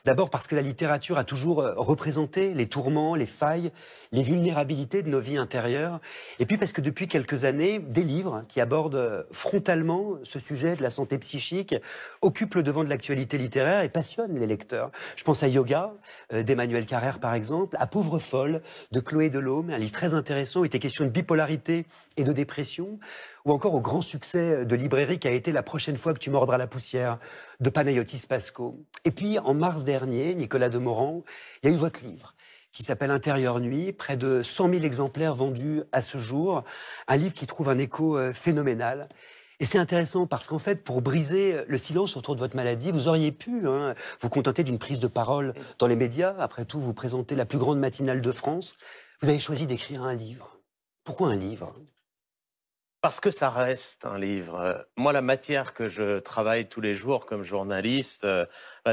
D'abord parce que la littérature a toujours représenté les tourments, les failles, les vulnérabilités de nos vies intérieures. Et puis parce que depuis quelques années, des livres qui abordent frontalement ce sujet de la santé psychique occupent le devant de l'actualité littéraire et passionnent les lecteurs. Je pense à Yoga d'Emmanuel Carrère par exemple, à Pauvre folle de Chloé Delhomme, un livre très intéressant où il était question de bipolarité et de dépression, ou encore au grand succès de librairie qui a été La prochaine fois que tu mordras la poussière de Panayotis Pasco. Et puis en mars dernier, Nicolas Demorand, il y a eu votre livre qui s'appelle Intérieure nuit, près de 100 000 exemplaires vendus à ce jour, un livre qui trouve un écho phénoménal. Et c'est intéressant parce qu'en fait, pour briser le silence autour de votre maladie, vous auriez pu vous contenter d'une prise de parole dans les médias. Après tout, vous présentez la plus grande matinale de France. Vous avez choisi d'écrire un livre. Pourquoi un livre ? Parce que ça reste un livre. Moi, la matière que je travaille tous les jours comme journaliste,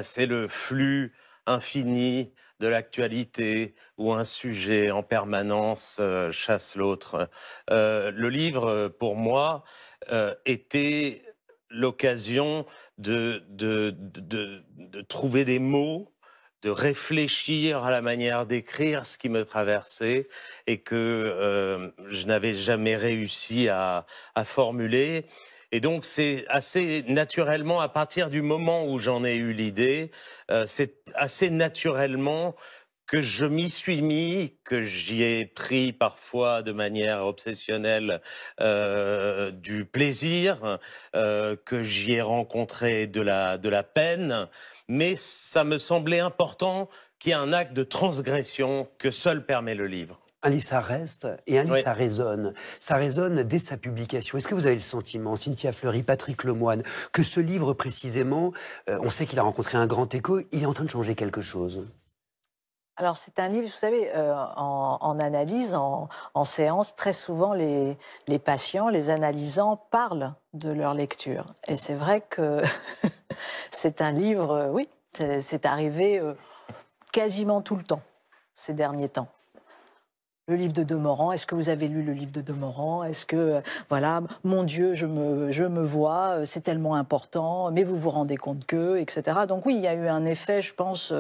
c'est le flux infini de l'actualité où un sujet en permanence chasse l'autre. Le livre, pour moi, était l'occasion de trouver des mots, de réfléchir à la manière d'écrire ce qui me traversait et que je n'avais jamais réussi à formuler. Et donc c'est assez naturellement, à partir du moment où j'en ai eu l'idée, c'est assez naturellement que je m'y suis mis, que j'y ai pris parfois de manière obsessionnelle du plaisir, que j'y ai rencontré de la peine, mais ça me semblait important qu'il y ait un acte de transgression que seul permet le livre. Un livre, ça reste, et un livre, Oui. ça résonne. Ça résonne dès sa publication. Est-ce que vous avez le sentiment, Cynthia Fleury, Patrick Lemoine, que ce livre, précisément, on sait qu'il a rencontré un grand écho, il est en train de changer quelque chose ? Alors, c'est un livre, vous savez, en analyse, en séance, très souvent, les patients, les analysants parlent de leur lecture. Et c'est vrai que c'est un livre, oui, c'est arrivé quasiment tout le temps, ces derniers temps. Le livre de Demorand, est-ce que vous avez lu le livre de Demorand? Est-ce que, voilà, mon Dieu, je me vois, c'est tellement important, mais vous vous rendez compte que, etc. Donc oui, il y a eu un effet, je pense,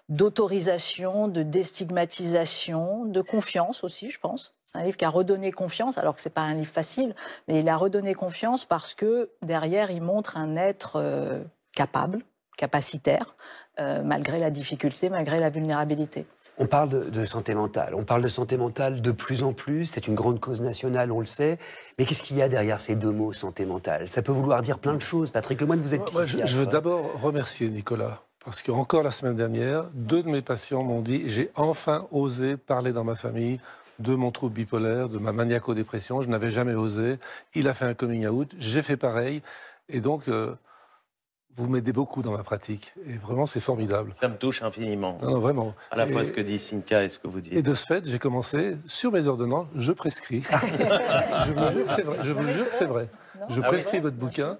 d'autorisation, de déstigmatisation, de confiance aussi, je pense. C'est un livre qui a redonné confiance, alors que ce n'est pas un livre facile, mais il a redonné confiance parce que derrière, il montre un être capable, capacitaire, malgré la difficulté, malgré la vulnérabilité. On parle de santé mentale. On parle de santé mentale de plus en plus. C'est une grande cause nationale, on le sait. Mais qu'est-ce qu'il y a derrière ces deux mots, santé mentale? Ça peut vouloir dire plein de choses. Patrick Lemoine, vous êtes psychiatre. Je veux d'abord remercier Nicolas. Parce que encore la semaine dernière, 2 de mes patients m'ont dit « J'ai enfin osé parler dans ma famille de mon trouble bipolaire, de ma maniaco-dépression. Je n'avais jamais osé. Il a fait un coming out. J'ai fait pareil. Et donc... vous m'aidez beaucoup dans ma pratique, et vraiment c'est formidable. Ça me touche infiniment. Non, non, vraiment. À la fois ce que dit Cynthia et ce que vous dites. Et de ce fait, j'ai commencé, sur mes ordonnances, je prescris. Je vous jure que c'est vrai. Je vous jure que c'est vrai. Je prescris votre bouquin.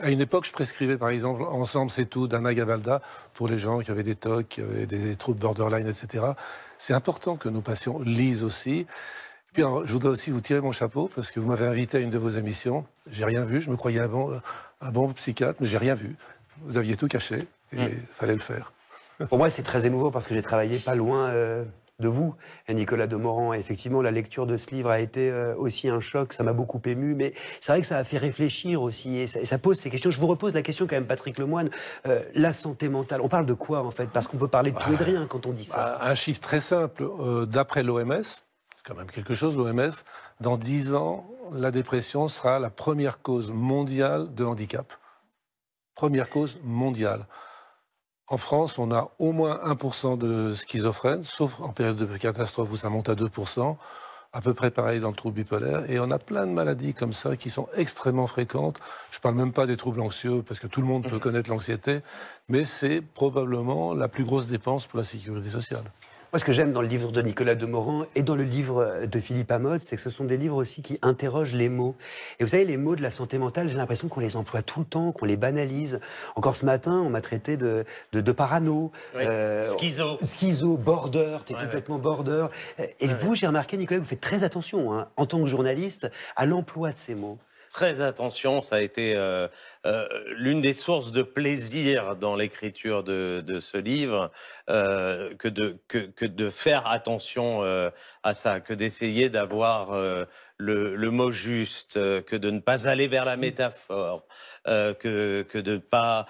À une époque, je prescrivais par exemple Ensemble, c'est tout d'Anna Gavalda pour les gens qui avaient des TOC, qui avaient des troubles borderline, etc. C'est important que nos patients lisent aussi. Puis alors, je voudrais aussi vous tirer mon chapeau parce que vous m'avez invité à une de vos émissions. J'ai rien vu, je me croyais un bon psychiatre, mais j'ai rien vu. Vous aviez tout caché et il fallait le faire. Pour moi, c'est très émouvant parce que j'ai travaillé pas loin de vous, Nicolas Demorand. Et effectivement, la lecture de ce livre a été aussi un choc. Ça m'a beaucoup ému, mais c'est vrai que ça a fait réfléchir aussi. Et ça pose ces questions. Je vous repose la question quand même, Patrick Lemoine. La santé mentale, on parle de quoi en fait? Parce qu'on peut parler de tout et de rien quand on dit ça. Un chiffre très simple, d'après l'OMS, c'est quand même quelque chose, l'OMS, dans 10 ans, la dépression sera la première cause mondiale de handicap. Première cause mondiale. En France, on a au moins 1% de schizophrènes, sauf en période de catastrophe où ça monte à 2%, à peu près pareil dans le trouble bipolaire. Et on a plein de maladies comme ça qui sont extrêmement fréquentes. Je ne parle même pas des troubles anxieux, parce que tout le monde peut connaître l'anxiété, mais c'est probablement la plus grosse dépense pour la sécurité sociale. Moi, ce que j'aime dans le livre de Nicolas Demorand et dans le livre de Philippe Amott, c'est que ce sont des livres aussi qui interrogent les mots. Et vous savez, les mots de la santé mentale, j'ai l'impression qu'on les emploie tout le temps, qu'on les banalise. Encore ce matin, on m'a traité de parano. Oui. Schizo. Schizo, border, t'es complètement border. Et vous, j'ai remarqué, Nicolas, vous faites très attention, hein, en tant que journaliste, à l'emploi de ces mots. très attention. Ça a été l'une des sources de plaisir dans l'écriture de ce livre, que de faire attention à ça, que d'essayer d'avoir le mot juste, que de ne pas aller vers la métaphore, que de ne pas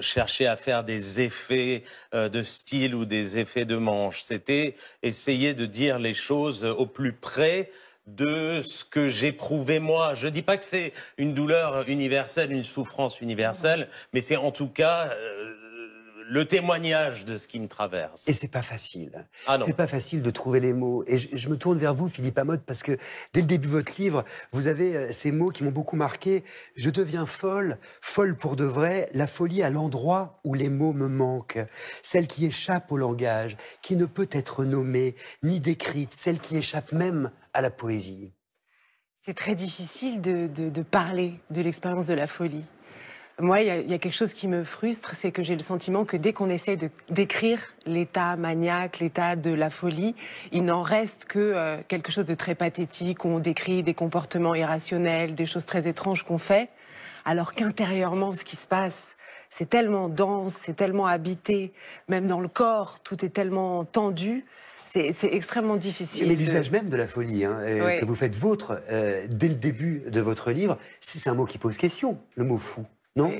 chercher à faire des effets de style ou des effets de manche. C'était essayer de dire les choses au plus près de ce que j'éprouvais moi. Je ne dis pas que c'est une douleur universelle, une souffrance universelle, mais c'est en tout cas le témoignage de ce qui me traverse. Et c'est pas facile. Ah non. C'est pas facile de trouver les mots. Et je me tourne vers vous, Philippe Amott, parce que dès le début de votre livre, vous avez ces mots qui m'ont beaucoup marqué. Je deviens folle, folle pour de vrai, la folie à l'endroit où les mots me manquent. Celle qui échappe au langage, qui ne peut être nommée, ni décrite, celle qui échappe même à la poésie. C'est très difficile de parler de l'expérience de la folie. Moi, il y a quelque chose qui me frustre, c'est que j'ai le sentiment que dès qu'on essaie de décrire l'état maniaque, l'état de la folie, il n'en reste que quelque chose de très pathétique, où on décrit des comportements irrationnels, des choses très étranges qu'on fait, alors qu'intérieurement, ce qui se passe, c'est tellement dense, c'est tellement habité, même dans le corps, tout est tellement tendu. C'est extrêmement difficile. Mais l'usage même de la folie, hein, Oui. que vous faites vôtre dès le début de votre livre, c'est un mot qui pose question, le mot fou. Non?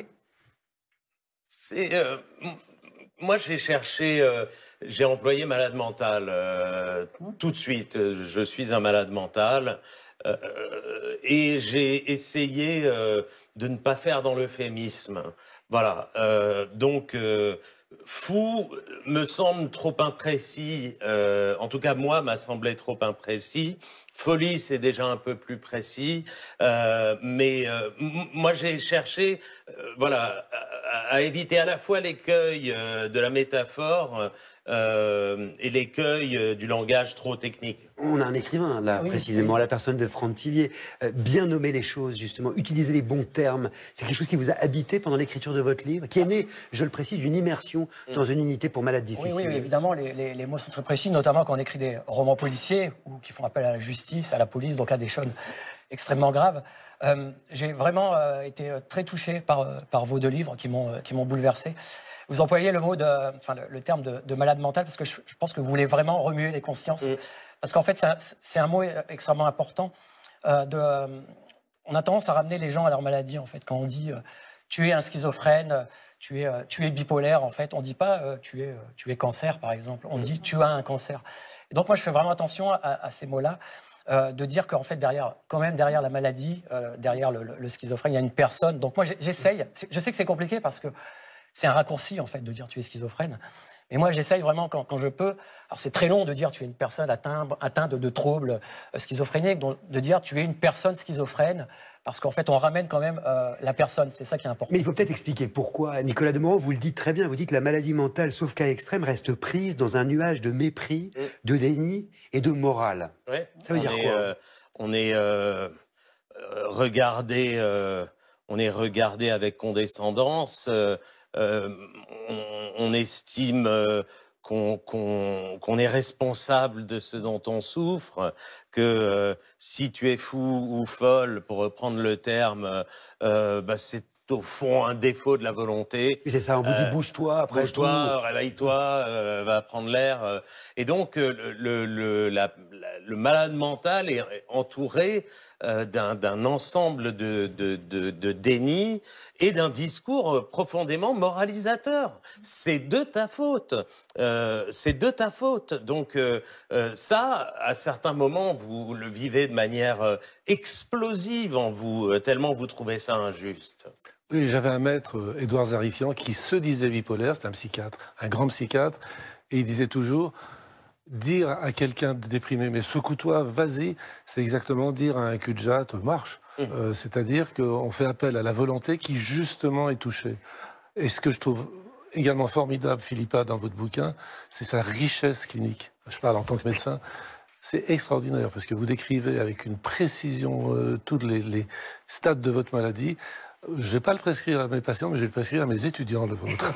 Oui. Moi, j'ai cherché, j'ai employé malade mental tout de suite. Je suis un malade mental et j'ai essayé de ne pas faire dans l'euphémisme. Voilà. Donc, fou me semble trop imprécis. En tout cas, moi, m'a semblé trop imprécis. Folie, c'est déjà un peu plus précis, mais moi j'ai cherché, voilà, à éviter à la fois l'écueil de la métaphore et l'écueil du langage trop technique. On a un écrivain, là, Oui, précisément, la personne de Franck Tillier. Bien nommer les choses, justement, utiliser les bons termes. C'est quelque chose qui vous a habité pendant l'écriture de votre livre, qui est né, je le précise, d'une immersion dans une unité pour malades difficiles. Oui, évidemment, les mots sont très précis, notamment quand on écrit des romans policiers ou qui font appel à la justice, à la police, donc à des choses extrêmement graves. J'ai vraiment été très touché par vos deux livres qui m'ont bouleversé. Vous employez le terme de malade mental parce que je pense que vous voulez vraiment remuer les consciences. Parce qu'en fait, c'est un mot extrêmement important. On a tendance à ramener les gens à leur maladie, en fait. Quand on dit tu es un schizophrène, tu es bipolaire, en fait, on ne dit pas tu es cancer, par exemple. On dit tu as un cancer. Et donc moi, je fais vraiment attention à ces mots-là. De dire qu'en fait, derrière la maladie, derrière le schizophrène, il y a une personne. Donc moi, j'essaye. Je sais que c'est compliqué parce que c'est un raccourci, en fait, de dire tu es schizophrène. Mais moi, j'essaye vraiment quand je peux. Alors, c'est très long de dire tu es une personne atteinte de troubles schizophréniques, de dire tu es une personne schizophrène, parce qu'en fait, on ramène quand même la personne. C'est ça qui est important. Mais il faut peut-être expliquer pourquoi. Nicolas Demorand, vous le dites très bien. Vous dites que la maladie mentale, sauf cas extrême, reste prise dans un nuage de mépris, de déni et de morale. Ouais. Ça veut dire quoi? On est regardé avec condescendance. On estime qu'on est responsable de ce dont on souffre, que si tu es fou ou folle, pour reprendre le terme, c'est au fond un défaut de la volonté. C'est ça, on vous dit bouge-toi, après bouge-toi, réveille-toi, va prendre l'air. Et donc le malade mental est entouré d'un ensemble de déni et d'un discours profondément moralisateur. C'est de ta faute. C'est de ta faute. Donc ça, à certains moments, vous le vivez de manière explosive en vous, tellement vous trouvez ça injuste. Oui, j'avais un maître, Édouard Zarifian, qui se disait bipolaire, c'était un psychiatre, un grand psychiatre, et il disait toujours... Dire à quelqu'un de déprimé, mais secoue-toi, vas-y, c'est exactement dire à un cul-de-jatte, marche. C'est-à-dire qu'on fait appel à la volonté qui, justement, est touchée. Et ce que je trouve également formidable, Philippa, dans votre bouquin, c'est sa richesse clinique. Je parle en tant que médecin. C'est extraordinaire, parce que vous décrivez avec une précision tous les stades de votre maladie. Je ne vais pas le prescrire à mes patients, mais je vais le prescrire à mes étudiants, le vôtre.